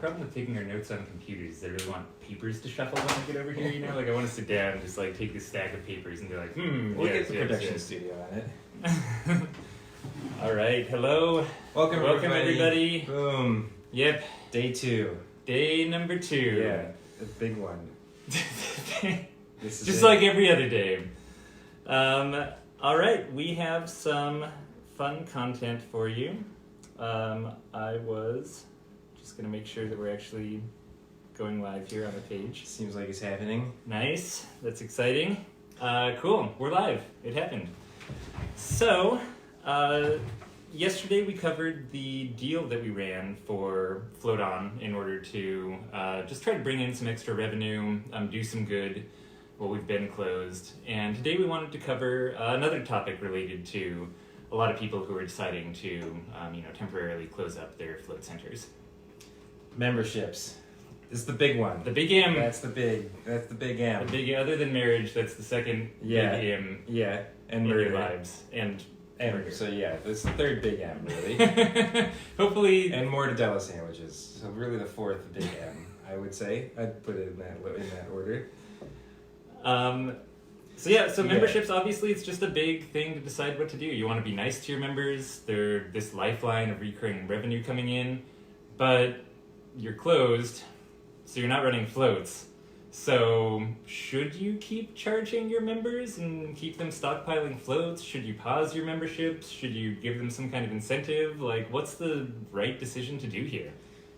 problem with taking our notes on computers. I really want papers to shuffle when I get over here, you know? Like, I want to sit down and just, like, take this stack of papers and be like, We'll get the production studio on it. All right, hello. Welcome everybody. Boom. Yep. Day 2. Day number 2. Yeah, the big one. This is just it. like every other day. All right, we have some fun content for you. I was just going to make sure that we're actually going live here on the page. Seems like it's happening. Nice. That's exciting. Cool. We're live. It happened. So, yesterday we covered the deal that we ran for Float On in order to just try to bring in some extra revenue, do some good while we've been closed. And today we wanted to cover another topic related to a lot of people who are deciding to, temporarily close up their float centers. Memberships. This is the big one. The big M. That's the big M. The big, other than marriage, that's the second big M. Yeah, and in murder. your lives. And murder. So yeah, this is the third big M, really. Hopefully. And mortadella sandwiches. So really the fourth big M, I would say. I'd put it in that order. So memberships, obviously, it's just a big thing to decide what to do. You want to be nice to your members. They're this lifeline of recurring revenue coming in, but you're closed, so you're not running floats. So should you keep charging your members and keep them stockpiling floats? Should you pause your memberships? Should you give them some kind of incentive? Like, what's the right decision to do here?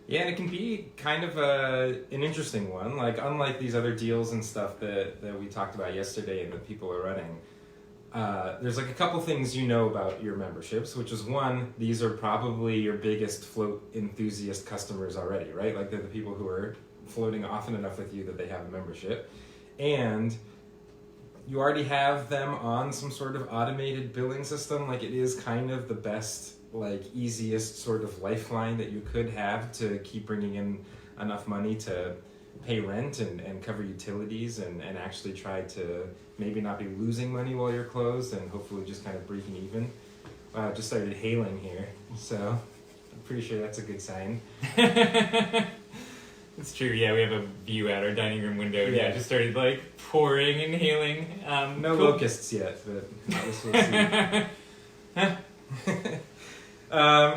Yeah, and it can be kind of an interesting one. Like, unlike these other deals and stuff that we talked about yesterday and that people are running, there's like a couple things you know about your memberships, which is one, these are probably your biggest float enthusiast customers already, right? Like, they're the people who are floating often enough with you that they have a membership. And you already have them on some sort of automated billing system. Like, it is kind of the best, like, easiest sort of lifeline that you could have to keep bringing in enough money to pay rent and cover utilities and actually try to maybe not be losing money while you're closed and hopefully just kind of breaking even. Wow, it just started hailing here, so I'm pretty sure that's a good sign. It's true, yeah, we have a view out our dining room window. Yeah, it just started, like, pouring and hailing. No cool. locusts yet, but we'll see.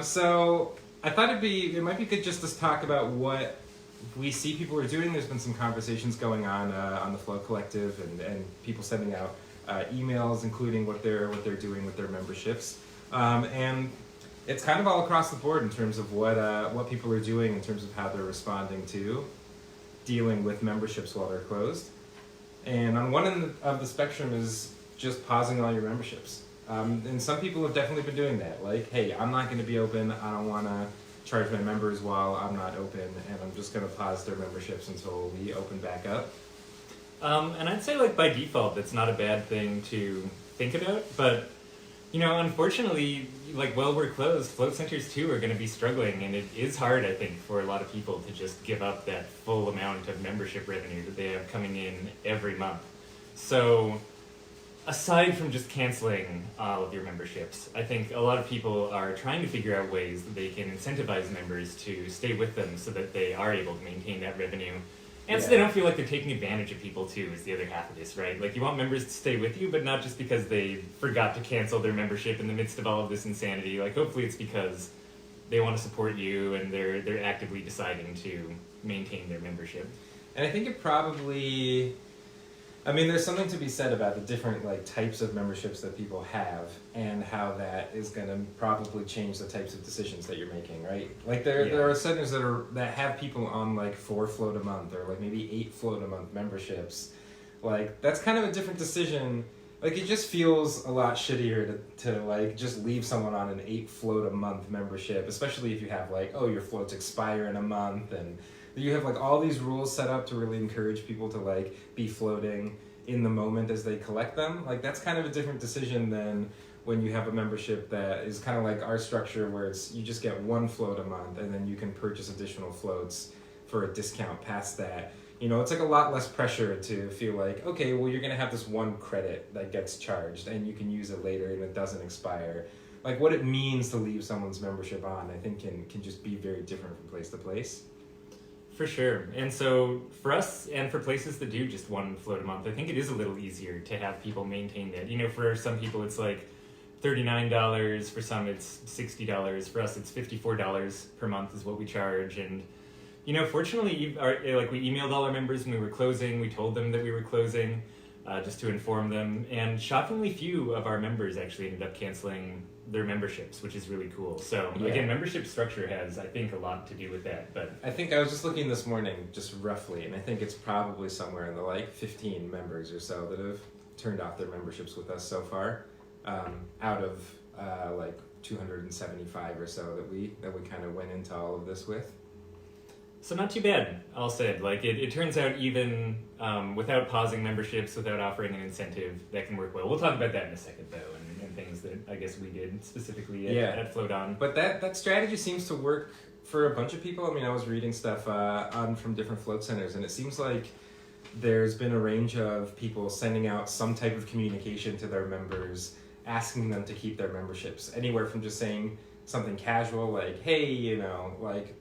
So I thought it might be good just to talk about what we see people are doing. There's been some conversations going on the Flow Collective and people sending out emails, including what they're doing with their memberships. And it's kind of all across the board in terms of what people are doing in terms of how they're responding to dealing with memberships while they're closed. And on one end of the spectrum is just pausing all your memberships. And some people have definitely been doing that. Like, hey, I'm not going to be open. I don't want to charge my members while I'm not open, and I'm just going to pause their memberships until we open back up. And I'd say, like, by default, that's not a bad thing to think about. But, unfortunately, like, while we're closed, float centers, too, are going to be struggling. And it is hard, I think, for a lot of people to just give up that full amount of membership revenue that they have coming in every month. So aside from just canceling all of your memberships, I think a lot of people are trying to figure out ways that they can incentivize members to stay with them so that they are able to maintain that revenue. And so they don't feel like they're taking advantage of people too, is the other half of this, right? Like, you want members to stay with you, but not just because they forgot to cancel their membership in the midst of all of this insanity. Like, hopefully it's because they want to support you and they're actively deciding to maintain their membership. And I think it probably, there's something to be said about the different, like, types of memberships that people have and how that is going to probably change the types of decisions that you're making, right? Like, there are centers that have people on, like, 4 float a month or, like, maybe 8 float a month memberships. Like, that's kind of a different decision. Like, it just feels a lot shittier to like, just leave someone on an 8 float a month membership, especially if you have, like, oh, your floats expire in a month, and you have, like, all these rules set up to really encourage people to, like, be floating in the moment as they collect them. Like, that's kind of a different decision than when you have a membership that is kind of like our structure, where it's you just get 1 float a month and then you can purchase additional floats for a discount past that. It's like a lot less pressure to feel like, okay, well, you're going to have this 1 credit that gets charged and you can use it later and it doesn't expire. Like, what it means to leave someone's membership on, I think can just be very different from place to place. For sure. And so for us and for places that do just one float a month, I think it is a little easier to have people maintain that. You know, for some people it's like $39, for some it's $60, for us it's $54 per month is what we charge. And, you know, fortunately, we emailed all our members when we were closing, we told them that we were closing, just to inform them. And shockingly few of our members actually ended up canceling their memberships, which is really cool. So again, membership structure has, I think, a lot to do with that. But I think I was just looking this morning, just roughly, and I think it's probably somewhere in the like 15 members or so that have turned off their memberships with us so far, out of like 275 or so that we kind of went into all of this with. So not too bad, all said. Like it turns out even without pausing memberships, without offering an incentive, that can work well. We'll talk about that in a second, though, and things that I guess we did specifically at Float On. But that strategy seems to work for a bunch of people. I mean, I was reading stuff from different float centers, and it seems like there's been a range of people sending out some type of communication to their members, asking them to keep their memberships. Anywhere from just saying something casual like, hey, you know, like,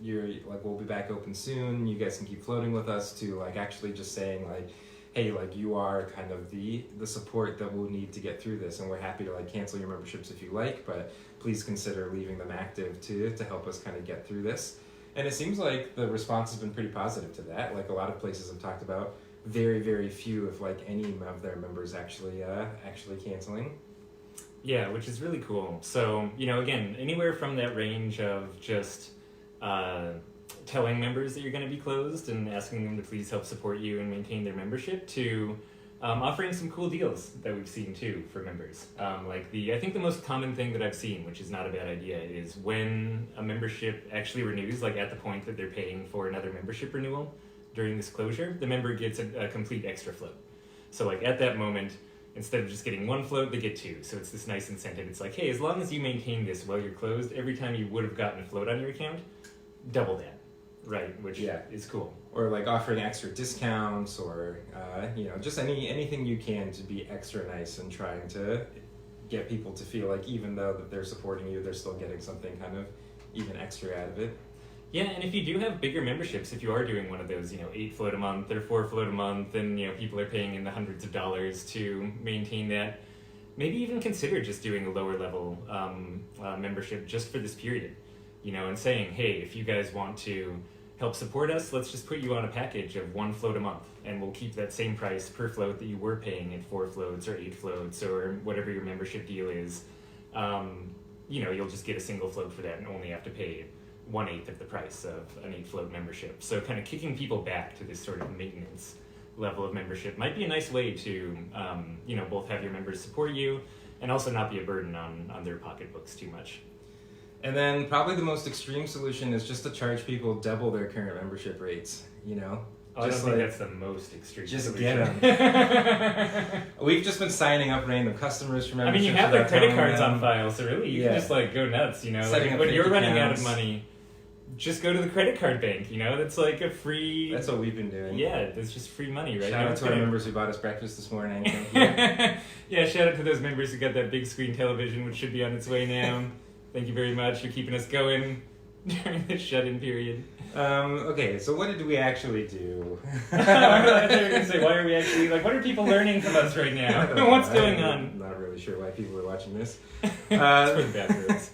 we'll be back open soon, you guys can keep floating with us, to like actually just saying like, hey, like, you are kind of the support that we'll need to get through this, and we're happy to like cancel your memberships if you like, but please consider leaving them active to help us kind of get through this. And it seems like the response has been pretty positive to that. Like a lot of places have talked about very, very few, if like any of their members actually canceling. Yeah, which is really cool. So, you know, again, anywhere from that range of just telling members that you're going to be closed and asking them to please help support you and maintain their membership, to offering some cool deals that we've seen too for members. I think the most common thing that I've seen, which is not a bad idea, is when a membership actually renews, like at the point that they're paying for another membership renewal during this closure, the member gets a complete extra float. So like at that moment, instead of just getting one float, they get two. So it's this nice incentive. It's like, hey, as long as you maintain this while you're closed, every time you would have gotten a float on your account, double that, right? Which is cool. Or like offering extra discounts, or just anything you can to be extra nice and trying to get people to feel like even though that they're supporting you, they're still getting something kind of even extra out of it. Yeah, and if you do have bigger memberships, if you are doing one of those, 8 float a month or 4 float a month, and people are paying in the hundreds of dollars to maintain that, maybe even consider just doing a lower level membership just for this period. And saying, hey, if you guys want to help support us, let's just put you on a package of 1 float a month, and we'll keep that same price per float that you were paying at 4 floats or 8 floats or whatever your membership deal is. You'll just get a single float for that and only have to pay 1/8 of the price of an 8 float membership. So kind of kicking people back to this sort of maintenance level of membership might be a nice way to, both have your members support you and also not be a burden on their pocketbooks too much. And then probably the most extreme solution is just to charge people double their current membership rates, I don't think that's the most extreme just solution. Get them. We've just been signing up random customers for memberships. I mean, you have their credit cards on file, so really you can just go nuts, when you're running out of money, just go to the credit card bank, that's like a free... That's what we've been doing. Yeah, it's just free money, right? Shout out to our members who bought us breakfast this morning. Thank you. Yeah, shout out to those members who got that big screen television, which should be on its way now. Thank you very much for keeping us going during this shut-in period. Okay, so what did we actually do? I thought you were going to say, why are we actually, what are people learning from us right now? What's going on? I'm not really sure why people are watching this. It's for the bathrobes.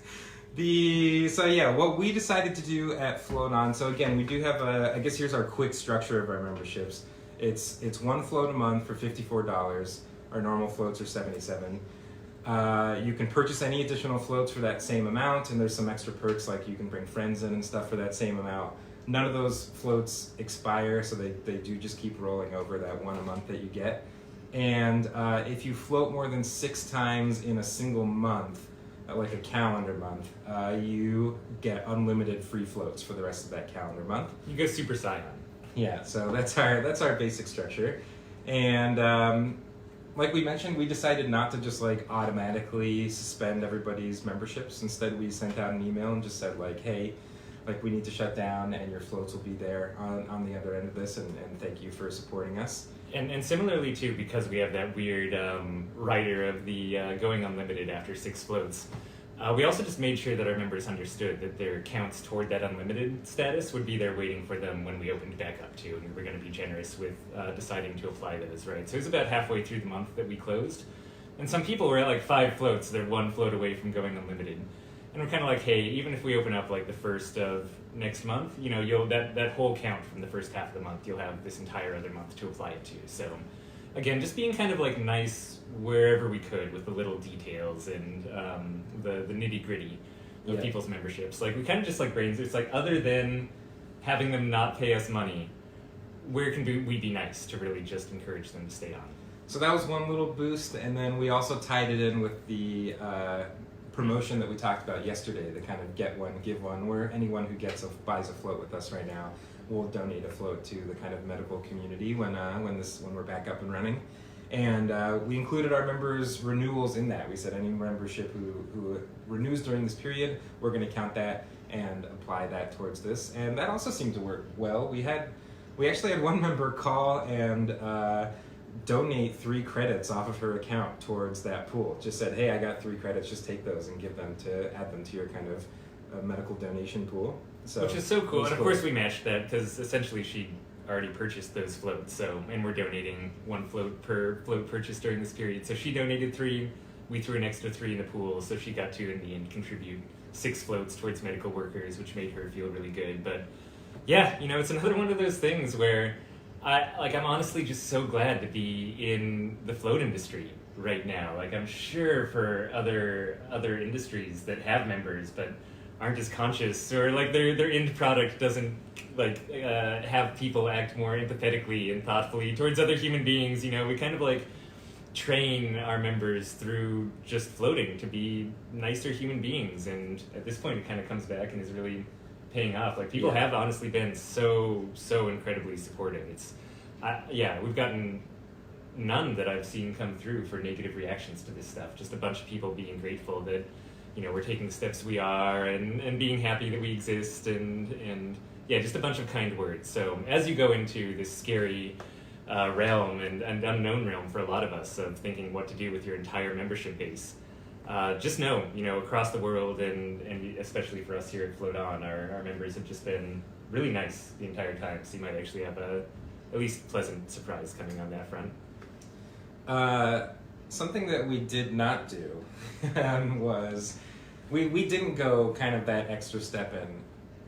What we decided to do at Float On, so again, we do have I guess here's our quick structure of our memberships. It's 1 float a month for $54. Our normal floats are $77. You can purchase any additional floats for that same amount, and there's some extra perks like you can bring friends in and stuff for that same amount. None of those floats expire, so they do just keep rolling over that one a month that you get. And if you float more than 6 times in a single month, like a calendar month, you get unlimited free floats for the rest of that calendar month. You go Super Saiyan. Yeah, so that's our basic structure. And like we mentioned, we decided not to just automatically suspend everybody's memberships. Instead, we sent out an email and just said hey, we need to shut down, and your floats will be there on the other end of this, and thank you for supporting us. And similarly too, because we have that weird rider of the going unlimited after 6 floats, We also just made sure that our members understood that their counts toward that unlimited status would be there waiting for them when we opened back up too, and we were going to be generous with deciding to apply those, right? So it was about halfway through the month that we closed, and some people were at like 5 floats, they're 1 float away from going unlimited. And we're kind of like, hey, even if we open up like the first of next month, you know, you'll that whole count from the first half of the month, you'll have this entire other month to apply it to. So again, just being kind of like nice wherever we could with the little details and the nitty gritty of people's memberships. Like we kind of just like brainstormed. It's like, other than having them not pay us money, where can we be nice to really just encourage them to stay on? So that was one little boost, and then we also tied it in with the promotion that we talked about yesterday, the kind of get one, give one, where anyone who buys a float with us right now will donate a float to the kind of medical community when we're back up and running. And we included our members' renewals in that. We said any membership who renews during this period, we're going to count that and apply that towards this. And that also seemed to work well. We actually had one member call and donate 3 credits off of her account towards that pool. Just said, hey, I got 3 credits, just take those and add them to your kind of medical donation pool. So, which is so cool. And of course we matched that because essentially she already purchased those floats. So, and we're donating 1 float per float purchase during this period. So she donated 3, we threw an extra 3 in the pool, so she got to, in the end, contribute 6 floats towards medical workers, which made her feel really good. But yeah, you know, it's another one of those things where I'm honestly just so glad to be in the float industry right now. Like, I'm sure for other industries that have members but aren't as conscious, or like their end product doesn't have people act more empathetically and thoughtfully towards other human beings. You know, we kind of like train our members through just floating to be nicer human beings, and at this point it kind of comes back and is really paying off. Like, people have honestly been so incredibly supportive. We've gotten none that I've seen come through for negative reactions to this stuff. Just a bunch of people being grateful that, you know, we're taking the steps we are and being happy that we exist, and just a bunch of kind words. So as you go into this scary realm and unknown realm for a lot of us of thinking what to do with your entire membership base, just know, you know, across the world and especially for us here at Float On, our members have just been really nice the entire time. So you might actually have at least pleasant surprise coming on that front. Something that we did not do was we didn't go kind of that extra step and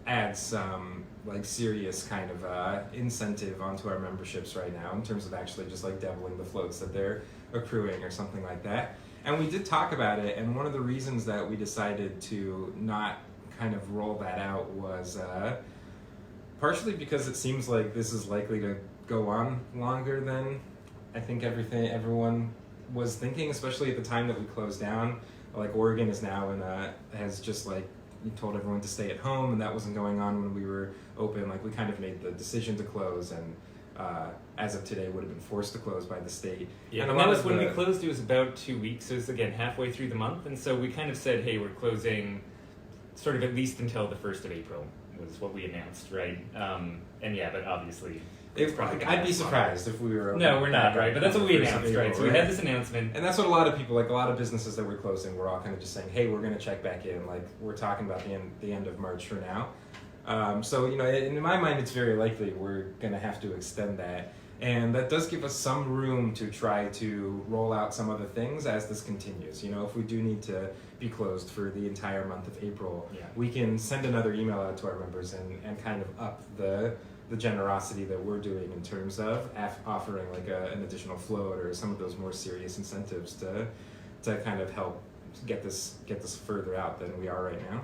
add some like serious kind of incentive onto our memberships right now in terms of actually just like doubling the floats that they're accruing or something like that. And we did talk about it, and one of the reasons that we decided to not kind of roll that out was partially because it seems like this is likely to go on longer than I think everyone was thinking, especially at the time that we closed down. Like, Oregon is now has just like told everyone to stay at home, and that wasn't going on when we were open. Like, we kind of made the decision to close, and as of today would have been forced to close by the state. Yeah, and that was when we closed. It was about 2 weeks. So it was, again, halfway through the month, and so we kind of said, hey, we're closing sort of at least until the 1st of April was what we announced, right? But obviously I'd be surprised if we were open. No, we're not, right? But that's what we announced, right? So we had this announcement. And that's what a lot of people, like a lot of businesses that were closing, were all kind of just saying, hey, we're going to check back in. Like, we're talking about the end of March for now. So, you know, in my mind, it's very likely we're going to have to extend that. And that does give us some room to try to roll out some other things as this continues. You know, if we do need to be closed for the entire month of April, we can send another email out to our members and kind of up the generosity that we're doing in terms of offering like an additional float or some of those more serious incentives to kind of help get this further out than we are right now.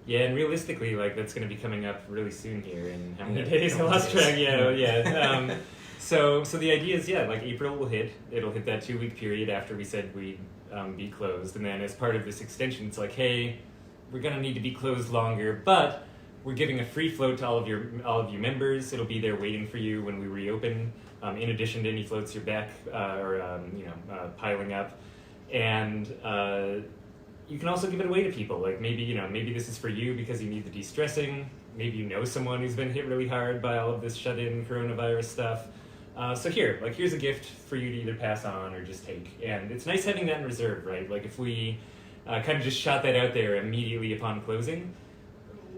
Yeah, and realistically, like, that's going to be coming up really soon here in how many days? I lost track. Yeah. So the idea is, like, April will hit. It'll hit that 2-week period after we said we'd be closed, and then as part of this extension, it's like, hey, we're going to need to be closed longer, but we're giving a free float to all of you members. It'll be there waiting for you when we reopen, in addition to any floats you're back piling up. And you can also give it away to people. Like, maybe this is for you because you need the de-stressing. Maybe you know someone who's been hit really hard by all of this shut-in coronavirus stuff. So here's a gift for you to either pass on or just take. And it's nice having that in reserve, right? Like, if we kind of just shot that out there immediately upon closing.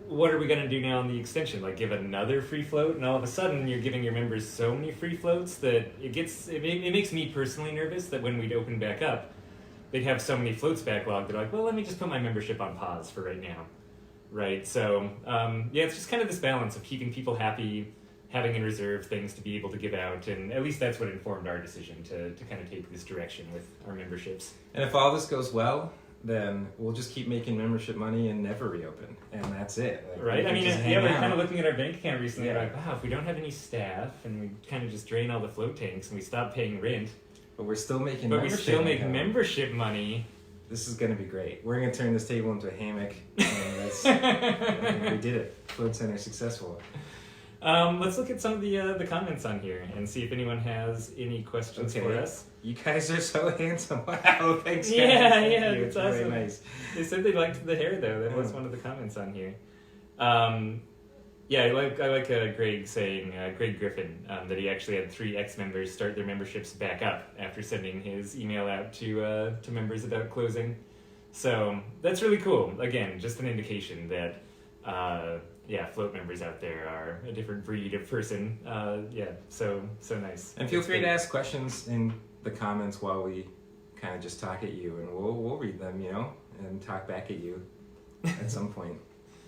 What are we going to do now on the extension? Like give another free float? And all of a sudden you're giving your members so many free floats that it makes me personally nervous that when we'd open back up, they'd have so many floats backlogged. They're like, well, let me just put my membership on pause for right now. Right? So, it's just kind of this balance of keeping people happy, having in reserve things to be able to give out. And at least that's what informed our decision to kind of take this direction with our memberships. And if all this goes well, then we'll just keep making membership money and never reopen, and that's it. Like, right? I mean, we're out. kind of looking at our bank account recently. Yeah. We're like, wow, if we don't have any staff and we kind of just drain all the float tanks and we stop paying rent, But we're still making. but we still make income. membership money. This is going to be great. We're going to turn this table into a hammock, and that's. I think we did it. Float Center successful. Let's look at some of the comments on here and see if anyone has any questions for us. You guys are so handsome. Wow, thanks, guys. Yeah, Thank yeah, you. that's It's very awesome. nice. They said they liked the hair though. That was one of the comments on here. I like Greg saying Greg Griffin that he actually had 3 ex-members start their memberships back up after sending his email out to members about closing. So that's really cool. Again, just an indication that float members out there are a different breed of person. So nice. And feel free to ask questions in the comments while we kind of just talk at you, and we'll read them, and talk back at you at some point,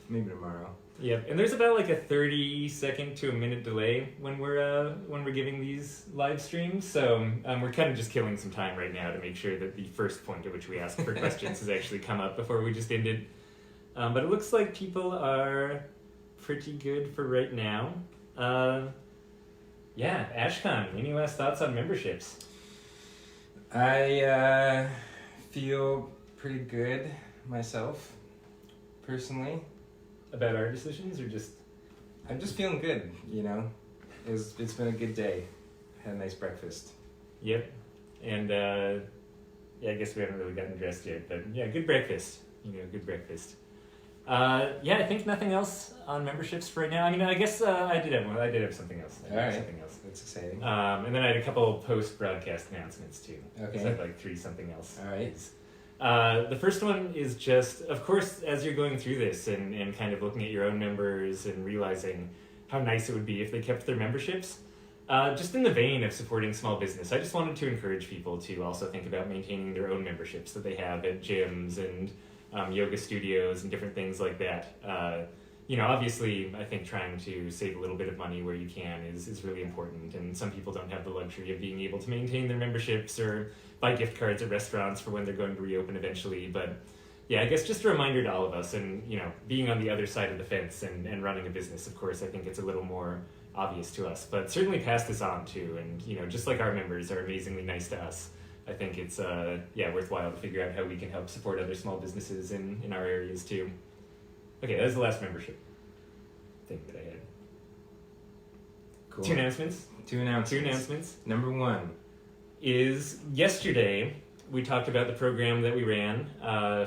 maybe tomorrow. Yep, and there's about like a 30-second to a minute delay when we're giving these live streams, so we're kind of just killing some time right now to make sure that the first point at which we ask for questions has actually come up before we just ended. But it looks like people are pretty good for right now. Ashcon, any last thoughts on memberships? I feel pretty good myself, personally. About our decisions, or just? I'm just feeling good, It's been a good day. Had a nice breakfast. Yep, and I guess we haven't really gotten dressed yet, but yeah, good breakfast. Good breakfast. I think nothing else on memberships for right now. I mean, I guess I did have one. I did have something else. Something else. That's exciting. And then I had a couple post-broadcast announcements too. Okay. So I had like 3 something else. All right. The first one is just, of course, as you're going through this and kind of looking at your own members and realizing how nice it would be if they kept their memberships, just in the vein of supporting small business, I just wanted to encourage people to also think about maintaining their own memberships that they have at gyms and yoga studios and different things like that. Obviously, I think trying to save a little bit of money where you can is really important, and some people don't have the luxury of being able to maintain their memberships or buy gift cards at restaurants for when they're going to reopen eventually. But I guess just a reminder to all of us, and being on the other side of the fence and running a business, of course, I think it's a little more obvious to us, but certainly pass this on too. And just like our members are amazingly nice to us, I think it's worthwhile to figure out how we can help support other small businesses in our areas too. Okay, that was the last membership thing that I had. Cool. 2 announcements. 2 announcements. 2 announcements. Number 1 is yesterday we talked about the program that we ran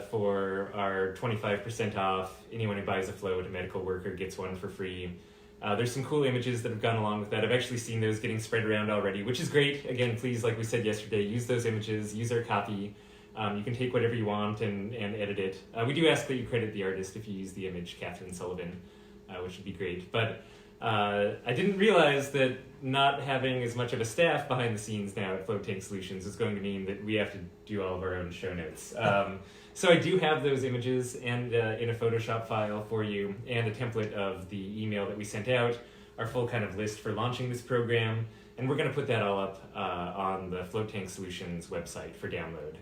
for our 25% off. Anyone who buys a float, a medical worker gets one for free. There's some cool images that have gone along with that. I've actually seen those getting spread around already, which is great. Again, please, like we said yesterday, use those images, use our copy. You can take whatever you want and edit it. We do ask that you credit the artist if you use the image, Catherine Sullivan, which would be great. But I didn't realize that not having as much of a staff behind the scenes now at Float Tank Solutions is going to mean that we have to do all of our own show notes. So I do have those images and in a Photoshop file for you, and a template of the email that we sent out, our full kind of list for launching this program. And we're going to put that all up on the Float Tank Solutions website for download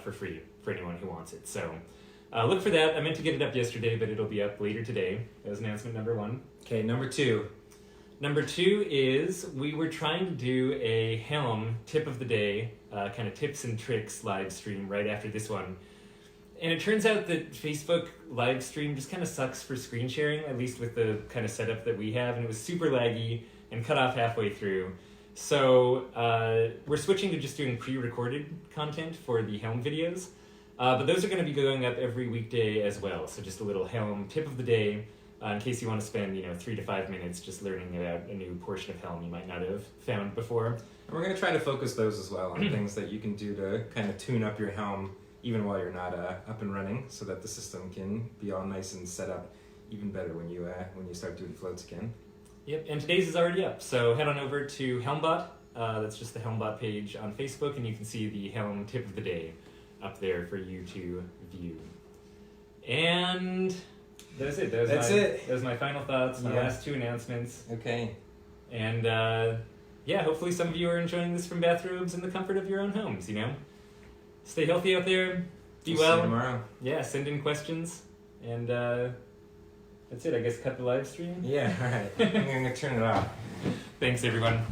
for free for anyone who wants it. So look for that. I meant to get it up yesterday, but it'll be up later today. That was announcement number 1. Okay, number 2. Number 2 is we were trying to do a Helm tip of the day, kind of tips and tricks live stream right after this one. And it turns out that Facebook live stream just kind of sucks for screen sharing, at least with the kind of setup that we have. And it was super laggy and cut off halfway through. So we're switching to just doing pre-recorded content for the Helm videos. But those are going to be going up every weekday as well. So just a little Helm tip of the day. In case you want to spend 3 to 5 minutes just learning about a new portion of Helm you might not have found before. And we're going to try to focus those as well on things that you can do to kind of tune up your Helm even while you're not up and running, so that the system can be all nice and set up even better when you start doing floats again. Yep, and today's is already up, so head on over to Helmbot. That's just the Helmbot page on Facebook, and you can see the Helm tip of the day up there for you to view. And that's it. That was my final thoughts, my last two announcements. Okay. And yeah, hopefully some of you are enjoying this from bathrobes in the comfort of your own homes, you know? Stay healthy out there. Be We'll see well. you tomorrow. Yeah, send in questions. And that's it. I guess cut the live stream. Yeah, all right. I'm going to turn it off. Thanks, everyone.